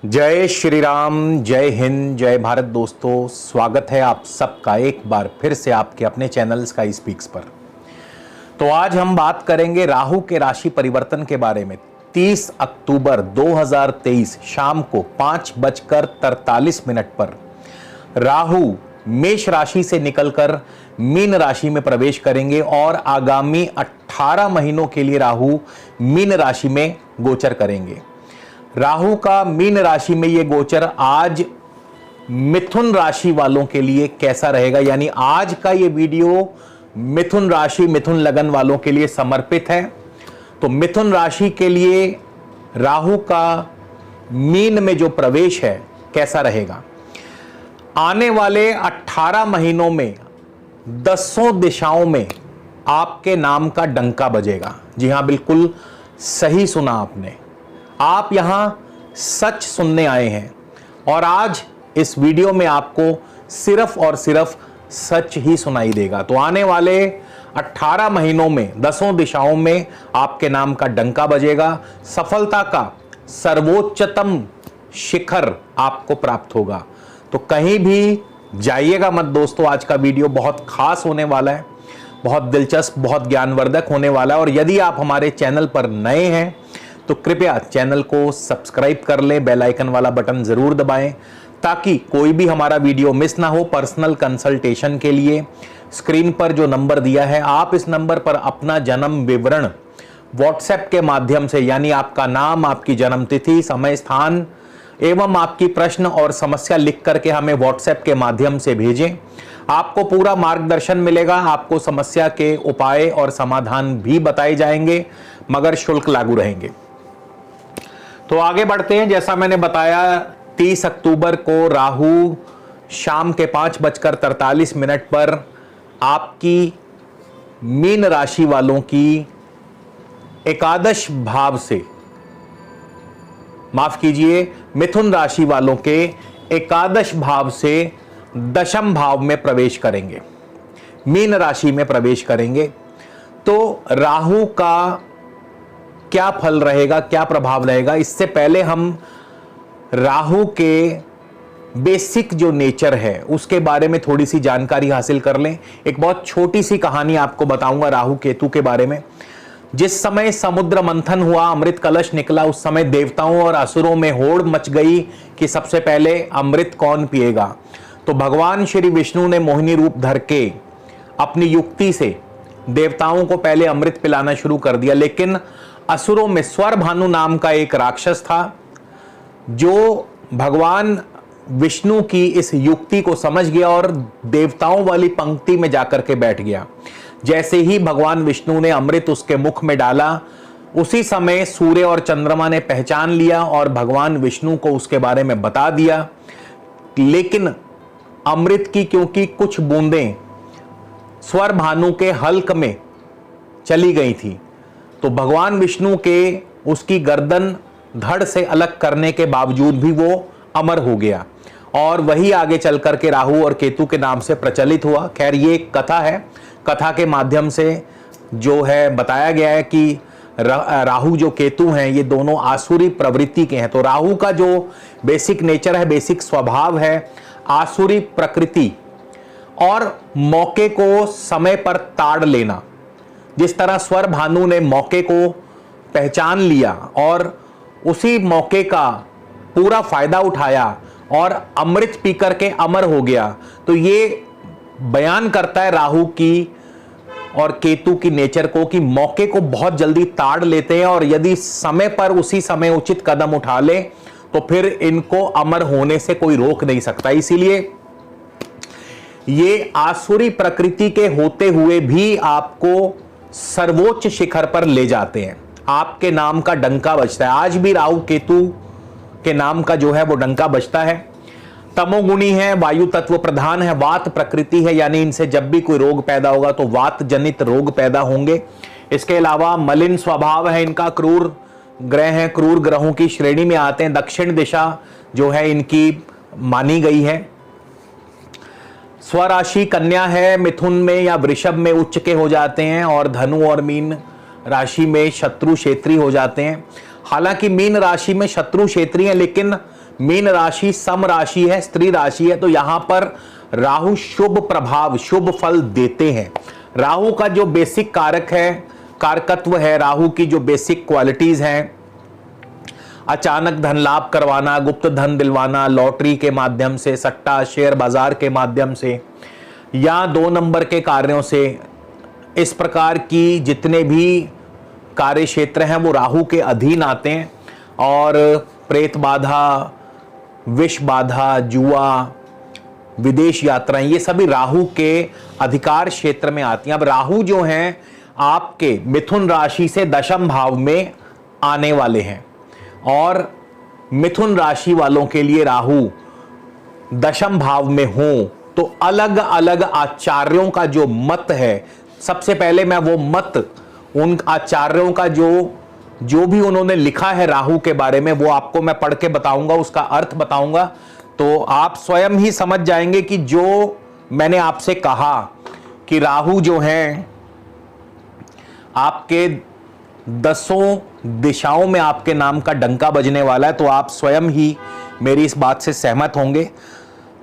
जय श्री राम, जय हिंद, जय भारत। दोस्तों, स्वागत है आप सबका एक बार फिर से आपके अपने चैनल स्काई स्पीक्स पर। तो आज हम बात करेंगे राहु के राशि परिवर्तन के बारे में। 30 अक्टूबर 2023 शाम को 5:43 पर राहु मेष राशि से निकलकर मीन राशि में प्रवेश करेंगे और आगामी 18 महीनों के लिए राहु मीन राशि में गोचर करेंगे। राहु का मीन राशि में यह गोचर आज मिथुन राशि वालों के लिए कैसा रहेगा, यानी आज का यह वीडियो मिथुन राशि, मिथुन लगन वालों के लिए समर्पित है। तो मिथुन राशि के लिए राहु का मीन में जो प्रवेश है कैसा रहेगा। आने वाले 18 महीनों में 10 दिशाओं में आपके नाम का डंका बजेगा। जी हां, बिल्कुल सही सुना आपने। आप यहां सच सुनने आए हैं और आज इस वीडियो में आपको सिर्फ और सिर्फ सच ही सुनाई देगा। तो आने वाले 18 महीनों में 10 दिशाओं में आपके नाम का डंका बजेगा। सफलता का सर्वोच्चतम शिखर आपको प्राप्त होगा। तो कहीं भी जाइएगा मत दोस्तों। आज का वीडियो बहुत खास होने वाला है, बहुत दिलचस्प, बहुत ज्ञानवर्धक होने वाला है। और यदि आप हमारे चैनल पर नए हैं तो कृपया चैनल को सब्सक्राइब कर लें, बेल आइकन वाला बटन जरूर दबाएं ताकि कोई भी हमारा वीडियो मिस ना हो। पर्सनल कंसल्टेशन के लिए स्क्रीन पर जो नंबर दिया है, आप इस नंबर पर अपना जन्म विवरण व्हाट्सएप के माध्यम से, यानी आपका नाम, आपकी जन्म तिथि, समय, स्थान एवं आपकी प्रश्न और समस्या लिख करके हमें व्हाट्सएप के माध्यम से भेजें। आपको पूरा मार्गदर्शन मिलेगा, आपको समस्या के उपाय और समाधान भी बताए जाएंगे, मगर शुल्क लागू रहेंगे। तो आगे बढ़ते हैं। जैसा मैंने बताया, 30 अक्टूबर को राहु शाम के 5:43 पर आपकी मीन राशि वालों की एकादश भाव से, माफ कीजिए, मिथुन राशि वालों के एकादश भाव से दशम भाव में प्रवेश करेंगे, मीन राशि में प्रवेश करेंगे। तो राहु का क्या फल रहेगा, क्या प्रभाव रहेगा, इससे पहले हम राहु के बेसिक जो नेचर है उसके बारे में थोड़ी सी जानकारी हासिल कर लें। एक बहुत छोटी सी कहानी आपको बताऊंगा राहु केतु के बारे में। जिस समय समुद्र मंथन हुआ, अमृत कलश निकला, उस समय देवताओं और असुरों में होड़ मच गई कि सबसे पहले अमृत कौन पिएगा। तो भगवान श्री विष्णु ने मोहिनी रूप धर के अपनी युक्ति से देवताओं को पहले अमृत पिलाना शुरू कर दिया। लेकिन असुरों में स्वर भानु नाम का एक राक्षस था जो भगवान विष्णु की इस युक्ति को समझ गया और देवताओं वाली पंक्ति में जाकर के बैठ गया। जैसे ही भगवान विष्णु ने अमृत उसके मुख में डाला, उसी समय सूर्य और चंद्रमा ने पहचान लिया और भगवान विष्णु को उसके बारे में बता दिया। लेकिन अमृत की क्योंकि कुछ बूंदें स्वर भानु के हल्क में चली गई थी, तो भगवान विष्णु के उसकी गर्दन धड़ से अलग करने के बावजूद भी वो अमर हो गया और वही आगे चल करके राहु और केतु के नाम से प्रचलित हुआ। खैर, ये एक कथा है। कथा के माध्यम से जो है बताया गया है कि राहु जो केतु हैं ये दोनों आसुरी प्रवृत्ति के हैं। तो राहु का जो बेसिक नेचर है, बेसिक स्वभाव है आसुरी प्रकृति और मौके को समय पर ताड़ लेना। जिस तरह स्वर भानु ने मौके को पहचान लिया और उसी मौके का पूरा फायदा उठाया और अमृत पीकर के अमर हो गया, तो ये बयान करता है राहु की और केतु की नेचर को कि मौके को बहुत जल्दी ताड़ लेते हैं और यदि समय पर उसी समय उचित कदम उठा ले तो फिर इनको अमर होने से कोई रोक नहीं सकता। इसीलिए ये आसुरी प्रकृति के होते हुए भी आपको सर्वोच्च शिखर पर ले जाते हैं। आपके नाम का डंका बजता है। आज भी राहु केतु के नाम का जो है वो डंका बजता है। तमोगुणी है, वायु तत्व प्रधान है, वात प्रकृति है, यानी इनसे जब भी कोई रोग पैदा होगा तो वात जनित रोग पैदा होंगे। इसके अलावा मलिन स्वभाव है इनका, क्रूर ग्रह हैं, क्रूर ग्रहों की श्रेणी में आते हैं। दक्षिण दिशा जो है इनकी मानी गई है। स्वराशि कन्या है, मिथुन में या वृषभ में उच्च के हो जाते हैं और धनु और मीन राशि में शत्रु क्षेत्री हो जाते हैं। हालांकि मीन राशि में शत्रु क्षेत्री है, लेकिन मीन राशि सम राशि है, स्त्री राशि है, तो यहां पर राहु शुभ प्रभाव, शुभ फल देते हैं। राहु का जो बेसिक कारक है, कारकत्व है, राहु की जो बेसिक क्वालिटीज हैं, अचानक धन लाभ करवाना, गुप्त धन दिलवाना, लॉटरी के माध्यम से, सट्टा शेयर बाजार के माध्यम से, या 2 नंबर के कार्यों से, इस प्रकार की जितने भी कार्य क्षेत्र हैं वो राहु के अधीन आते हैं। और प्रेत बाधा, विष बाधा, जुआ, विदेश यात्राएं, ये सभी राहु के अधिकार क्षेत्र में आती हैं। अब राहु जो हैं आपके मिथुन राशि से दशम भाव में आने वाले हैं, और मिथुन राशि वालों के लिए राहु दशम भाव में हो तो अलग अलग आचार्यों का जो मत है, सबसे पहले मैं वो मत, उन आचार्यों का जो भी उन्होंने लिखा है राहु के बारे में, वो आपको मैं पढ़ के बताऊंगा, उसका अर्थ बताऊंगा, तो आप स्वयं ही समझ जाएंगे कि जो मैंने आपसे कहा कि राहु जो है आपके 10 दिशाओं में आपके नाम का डंका बजने वाला है, तो आप स्वयं ही मेरी इस बात से सहमत होंगे।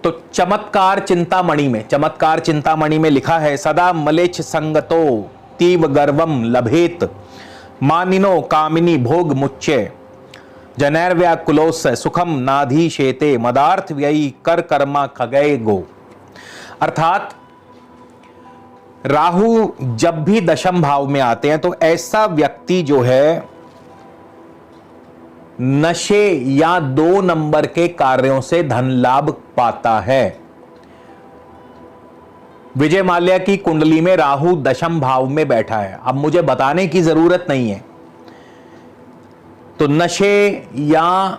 तो चमत्कार चिंतामणि में लिखा है, सदा मलेच्छ संगतो तीव गर्वम लभेत, मानिनो कामिनी भोग मुच्चे, जनैर्व्याकुलोस सुखम नाधीशेते, मदार्थ व्ययी कर कर्मा खगय गो। अर्थात राहु जब भी दशम भाव में आते हैं तो ऐसा व्यक्ति जो है नशे या 2 नंबर के कार्यों से धन लाभ पाता है। विजय माल्या की कुंडली में राहु दशम भाव में बैठा है, अब मुझे बताने की जरूरत नहीं है। तो नशे या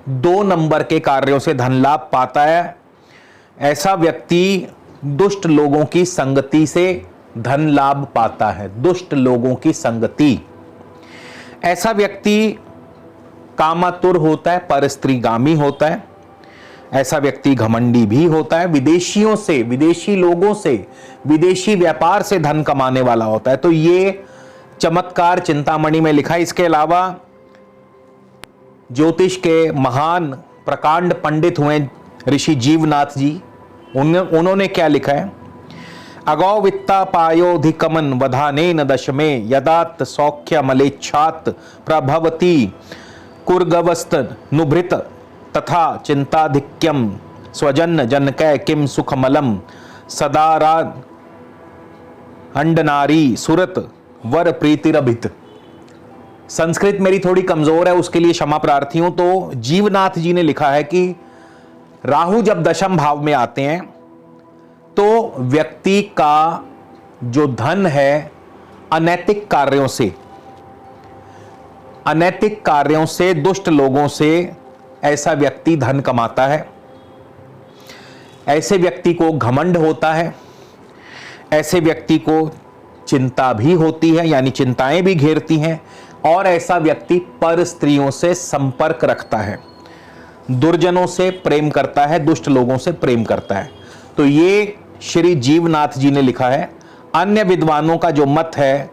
2 नंबर के कार्यों से धन लाभ पाता है, ऐसा व्यक्ति दुष्ट लोगों की संगति से धन लाभ पाता है। दुष्ट लोगों की संगति, ऐसा व्यक्ति कामातुर होता है, परस्त्रीगामी होता है, ऐसा व्यक्ति घमंडी भी होता है, विदेशियों से, विदेशी लोगों से, विदेशी व्यापार से धन कमाने वाला होता है। तो ये चमत्कार चिंतामणि में लिखा है। इसके अलावा ज्योतिष के महान प्रकांड पंडित हुए ऋषि जीवनाथ जी, उन्होंने क्या लिखा है, अगौ वित्ता पायोधिकमन वधानेन दशमे यदात सौख्य मलेच्छात प्रभवती कुर्गवस्त नुभृत तथा चिंताधिक्यम स्वजन जनकै किम सुखमलम सदारा अंडनारी सुरत वर प्रीतिरभित। संस्कृत मेरी थोड़ी कमजोर है, उसके लिए क्षमा प्रार्थी हूं। तो जीवनाथ जी ने लिखा है कि राहु जब दशम भाव में आते हैं तो व्यक्ति का जो धन है अनैतिक कार्यों से, दुष्ट लोगों से ऐसा व्यक्ति धन कमाता है। ऐसे व्यक्ति को घमंड होता है, ऐसे व्यक्ति को चिंता भी होती है, यानी चिंताएं भी घेरती हैं, और ऐसा व्यक्ति पर स्त्रियों से संपर्क रखता है, दुर्जनों से प्रेम करता है, दुष्ट लोगों से प्रेम करता है। तो ये श्री जीवनाथ जी ने लिखा है। अन्य विद्वानों का जो मत है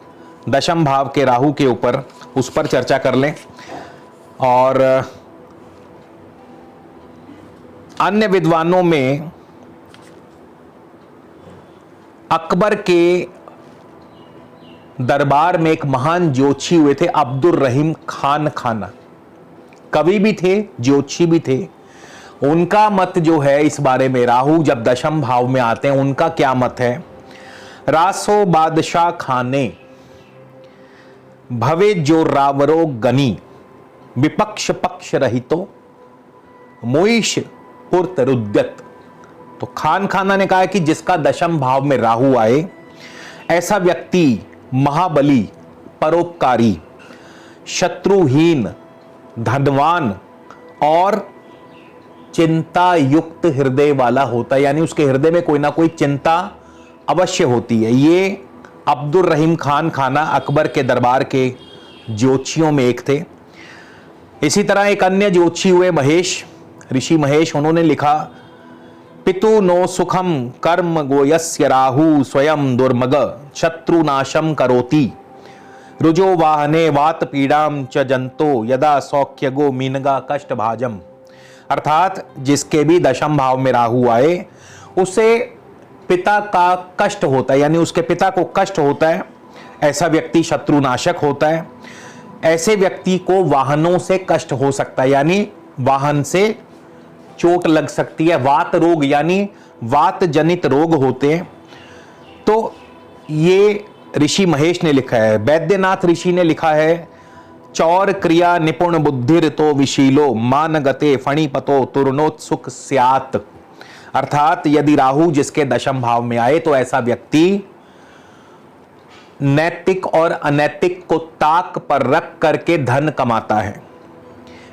दशम भाव के राहु के ऊपर, उस पर चर्चा कर लें। और अन्य विद्वानों में अकबर के दरबार में एक महान ज्योतिषी हुए थे, अब्दुल रहीम खान खाना, कवि भी थे, ज्योतिषी भी थे। उनका मत जो है इस बारे में, राहु जब दशम भाव में आते हैं, उनका क्या मत है, रासो बादशाह खाने भवे जो रावरो गनी विपक्ष पक्ष रहितो मोइश पुरत रुद्यत। तो खान खाना ने कहा कि जिसका दशम भाव में राहु आए, ऐसा व्यक्ति महाबली, परोपकारी, शत्रुहीन, धनवान और चिंता युक्त हृदय वाला होता है, यानी उसके हृदय में कोई ना कोई चिंता अवश्य होती है। ये अब्दुल रहीम खान खाना अकबर के दरबार के ज्योतिषियों में एक थे। इसी तरह एक अन्य ज्योतिषी हुए महेश, ऋषि महेश, उन्होंने लिखा, पितु नो सुखम कर्म गोयस्य राहु स्वयं दुर्मग शत्रुनाशम करोति रुजो वाहने वात पीड़ाम च जंतो यदा सौख्यगो मीनगा कष्ट भाजम। अर्थात जिसके भी दशम भाव में राहु आए उसे पिता का कष्ट होता है, यानी उसके पिता को कष्ट होता है, ऐसा व्यक्ति शत्रुनाशक होता है। ऐसे व्यक्ति को वाहनों से कष्ट हो सकता है, यानी वाहन से चोट लग सकती है। वात रोग यानी वात जनित रोग होते हैं। तो ये ऋषि महेश ने लिखा है। वैद्यनाथ ऋषि ने लिखा है, चौर क्रिया निपुण बुद्धिर तो विशीलो मान गते फणिपतो तुरनोत्सुक स्यात्। अर्थात यदि राहु जिसके दशम भाव में आए तो ऐसा व्यक्ति नैतिक और अनैतिक को ताक पर रख करके धन कमाता है।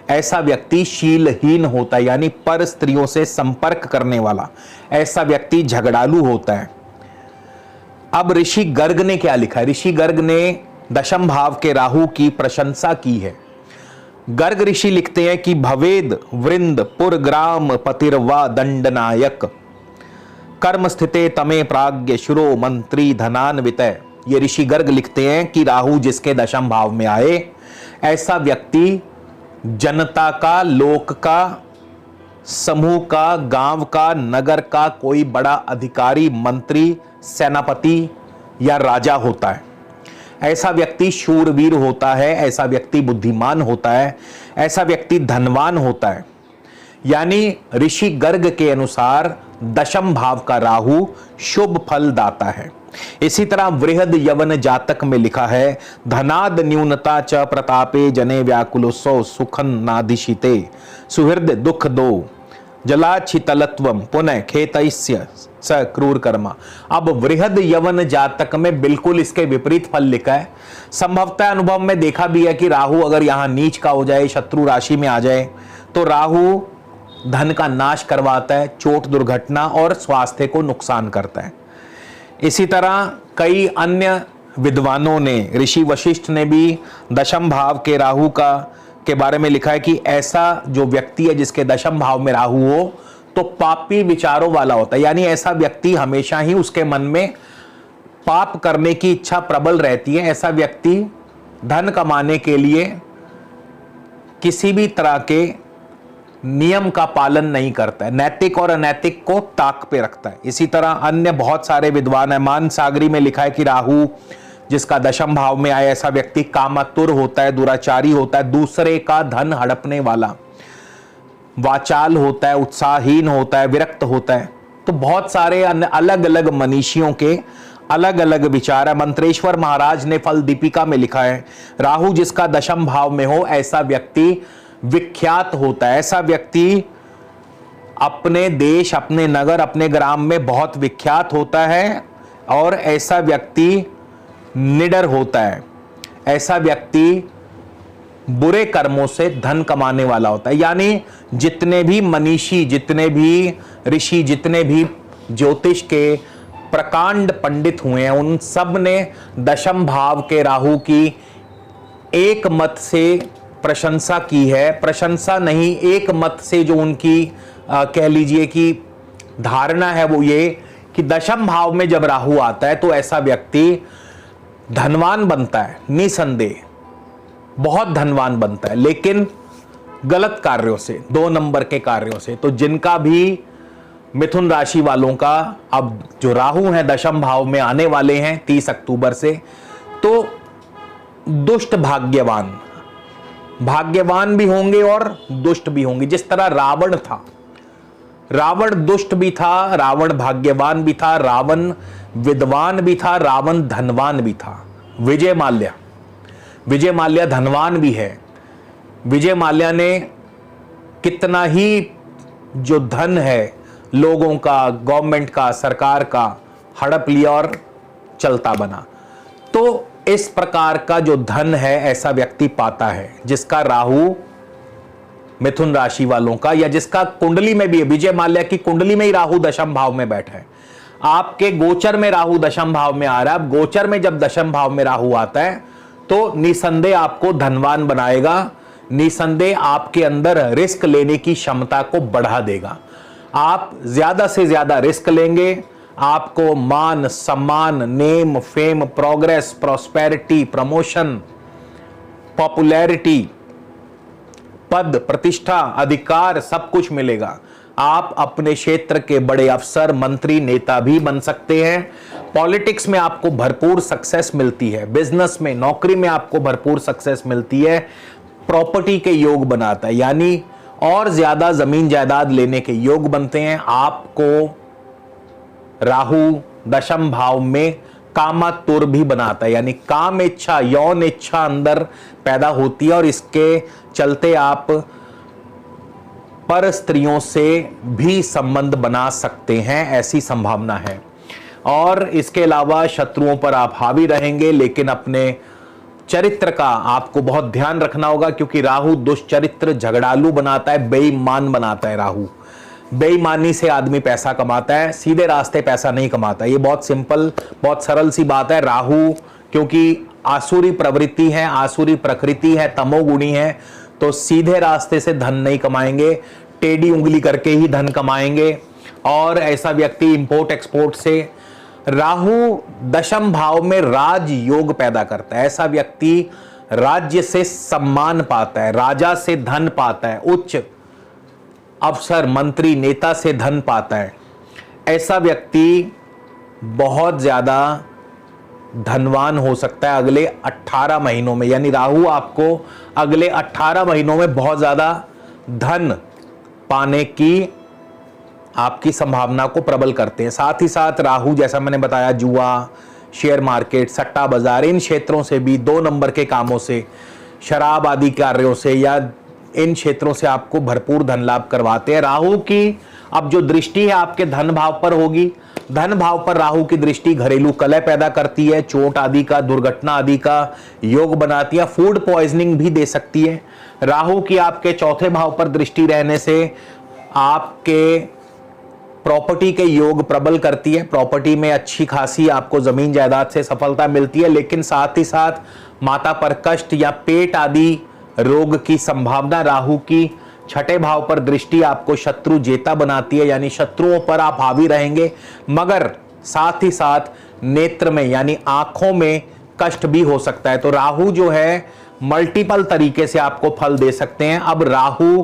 ऐसा व्यक्ति शीलहीन होता है, यानी पर स्त्रियों से संपर्क करने वाला। ऐसा व्यक्ति झगड़ालू होता है। अब ऋषि गर्ग ने क्या लिखा है? ऋषि गर्ग ने दशम भाव के राहु की प्रशंसा की है। गर्ग ऋषि लिखते हैं कि भवेद वृंद पुर ग्राम पतिर्वा दंडनायक कर्म स्थिते तमे प्राज्ञ शुरो मंत्री धनान्वित। ये ऋषि गर्ग लिखते हैं कि राहु जिसके दशम भाव में आए ऐसा व्यक्ति जनता का, लोक का, समूह का, गांव का, नगर का कोई बड़ा अधिकारी, मंत्री, सेनापति या राजा होता है। ऐसा व्यक्ति शूरवीर होता है, ऐसा व्यक्ति बुद्धिमान होता है, ऐसा व्यक्ति धनवान होता है। यानी ऋषि गर्ग के अनुसार दशम भाव का राहु शुभ फल दाता है। इसी तरह वृहद यवन जातक में लिखा है, धनाद न्यूनता च प्रतापे जने व्याकुलोसो सुखन नादिशिते सुहृद दुख दो जलाच्छितलत्वम पुनः खेतस्य स क्रूर कर्मा। अब वृहद यवन जातक में बिल्कुल इसके विपरीत फल लिखा है। संभवतः अनुभव में देखा भी है कि राहु अगर यहां नीच का हो जाए, शत्रु राशि में आ जाए, तो राहु धन का नाश करवाता है, चोट दुर्घटना और स्वास्थ्य को नुकसान करता है। इसी तरह कई अन्य विद्वानों ने, ऋषि वशिष्ठ ने भी दशम भाव के राहु के बारे में लिखा है कि ऐसा जो व्यक्ति है जिसके दशम भाव में राहु हो तो पापी विचारों वाला होता है। यानी ऐसा व्यक्ति हमेशा ही उसके मन में पाप करने की इच्छा प्रबल रहती है। ऐसा व्यक्ति धन कमाने के लिए किसी भी तरह के नियम का पालन नहीं करता है, नैतिक और अनैतिक को ताक पे रखता है। इसी तरह अन्य बहुत सारे विद्वान है। मानसागरी में लिखा है कि राहु जिसका दशम भाव में आए ऐसा व्यक्ति कामातुर होता है, दुराचारी होता है, दूसरे का धन हड़पने वाला, वाचाल होता है, उत्साहहीन होता है, विरक्त होता है। तो बहुत सारे अलग अलग मनीषियों के अलग अलग विचार है। मंत्रेश्वर महाराज ने फल दीपिका में लिखा है, राहु जिसका दशम भाव में हो ऐसा व्यक्ति विख्यात होता है। ऐसा व्यक्ति अपने देश, अपने नगर, अपने ग्राम में बहुत विख्यात होता है और ऐसा व्यक्ति निडर होता है। ऐसा व्यक्ति बुरे कर्मों से धन कमाने वाला होता है। यानी जितने भी मनीषी, जितने भी ऋषि, जितने भी ज्योतिष के प्रकांड पंडित हुए हैं, उन सब ने दशम भाव के राहु की एक मत से प्रशंसा की है। प्रशंसा नहीं, एक मत से जो उनकी कह लीजिए कि धारणा है वो ये कि दशम भाव में जब राहु आता है तो ऐसा व्यक्ति धनवान बनता है, निसंदेह बहुत धनवान बनता है, लेकिन गलत कार्यों से, 2 नंबर के कार्यों से। तो जिनका भी मिथुन राशि वालों का अब जो राहु हैं दशम भाव में आने वाले हैं 30 अक्टूबर से, तो दुष्ट भाग्यवान भी होंगे और दुष्ट भी होंगे। जिस तरह रावण था, रावण दुष्ट भी था, रावण भाग्यवान भी था, रावण विद्वान भी था, रावण धनवान भी था। विजय माल्या धनवान भी है। विजय माल्या ने कितना ही जो धन है लोगों का, गवर्नमेंट का, सरकार का हड़प लिया और चलता बना। तो इस प्रकार का जो धन है ऐसा व्यक्ति पाता है जिसका राहु मिथुन राशि वालों का, या जिसका कुंडली में भी है, विजय माल्या की कुंडली में ही राहु दशम भाव में बैठा है। आपके गोचर में राहु दशम भाव में आ रहा है। अब गोचर में जब दशम भाव में राहु आता है तो निसंदेह आपको धनवान बनाएगा, निसंदेह आपके अंदर रिस्क लेने की क्षमता को बढ़ा देगा। आप ज्यादा से ज्यादा रिस्क लेंगे, आपको मान सम्मान, name fame, progress, prosperity, promotion, popularity, पद, प्रतिष्ठा, अधिकार सब कुछ मिलेगा। आप अपने क्षेत्र के बड़े अफसर, मंत्री, नेता भी बन सकते हैं। पॉलिटिक्स में आपको भरपूर सक्सेस मिलती है। बिजनेस में, नौकरी में आपको भरपूर सक्सेस मिलती है। प्रॉपर्टी के योग बनाता है, यानी और ज्यादा जमीन जायदाद लेने के योग बनते हैं। आपको राहु दशम भाव में कामातुर भी बनाता है, यानी काम इच्छा, यौन इच्छा अंदर पैदा होती है और इसके चलते आप पर स्त्रियों से भी संबंध बना सकते हैं, ऐसी संभावना है। और इसके अलावा शत्रुओं पर आप हावी रहेंगे, लेकिन अपने चरित्र का आपको बहुत ध्यान रखना होगा, क्योंकि राहु दुष्चरित्र, झगड़ालू बनाता है, बेईमान बनाता है। राहु बेईमानी से आदमी पैसा कमाता है, सीधे रास्ते पैसा नहीं कमाता। ये बहुत सिंपल, बहुत सरल सी बात है। राहु क्योंकि आसुरी प्रवृत्ति है, आसुरी प्रकृति है, तमोगुणी है, तो सीधे रास्ते से धन नहीं कमाएंगे, टेढ़ी उंगली करके ही धन कमाएंगे। और ऐसा व्यक्ति इंपोर्ट एक्सपोर्ट से, राहु दशम भाव में राज योग पैदा करता है। ऐसा व्यक्ति राज्य से सम्मान पाता है, राजा से धन पाता है, उच्च अफसर, मंत्री, नेता से धन पाता है। ऐसा व्यक्ति बहुत ज्यादा धनवान हो सकता है अगले 18 महीनों में, यानी राहु आपको अगले 18 महीनों में बहुत ज्यादा धन पाने की आपकी संभावना को प्रबल करते हैं। साथ ही साथ राहु, जैसा मैंने बताया, जुआ, शेयर मार्केट, सट्टा बाजार, इन क्षेत्रों से भी, 2 नंबर के कामों से, शराब आदि कार्यों से, या इन क्षेत्रों से आपको भरपूर धन लाभ करवाते हैं। राहु की अब जो दृष्टि है आपके धन भाव पर होगी। धन भाव पर राहु की दृष्टि घरेलू कलह पैदा करती है, चोट आदि का, दुर्घटना आदि का योग बनाती है, फूड पॉइजनिंग भी दे सकती है। राहु की आपके चौथे भाव पर दृष्टि रहने से आपके प्रॉपर्टी के योग प्रबल करती है। प्रॉपर्टी में अच्छी खासी आपको जमीन जायदाद से सफलता मिलती है, लेकिन साथ ही साथ माता पर कष्ट या पेट आदि रोग की संभावना। राहु की छठे भाव पर दृष्टि आपको शत्रु जेता बनाती है, यानी शत्रुओं पर आप हावी रहेंगे, मगर साथ ही साथ नेत्र में यानी आंखों में कष्ट भी हो सकता है। तो राहु जो है मल्टीपल तरीके से आपको फल दे सकते हैं। अब राहु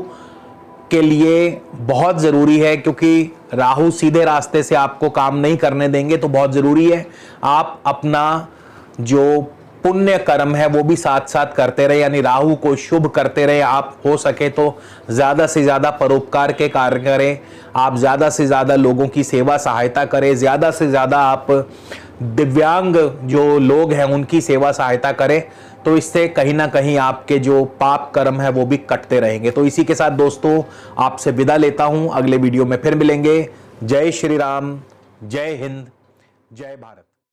के लिए बहुत जरूरी है, क्योंकि राहु सीधे रास्ते से आपको काम नहीं करने देंगे, तो बहुत जरूरी है आप अपना जो पुण्य कर्म है वो भी साथ साथ करते रहे, यानी राहु को शुभ करते रहे। आप हो सके तो ज्यादा से ज्यादा परोपकार के कार्य करें, आप ज्यादा से ज्यादा लोगों की सेवा सहायता करें, ज्यादा से ज्यादा आप दिव्यांग जो लोग हैं उनकी सेवा सहायता करें, तो इससे कहीं ना कहीं आपके जो पाप कर्म है वो भी कटते रहेंगे। तो इसी के साथ दोस्तों आपसे विदा लेता हूं, अगले वीडियो में फिर मिलेंगे। जय श्री राम, जय हिंद, जय भारत।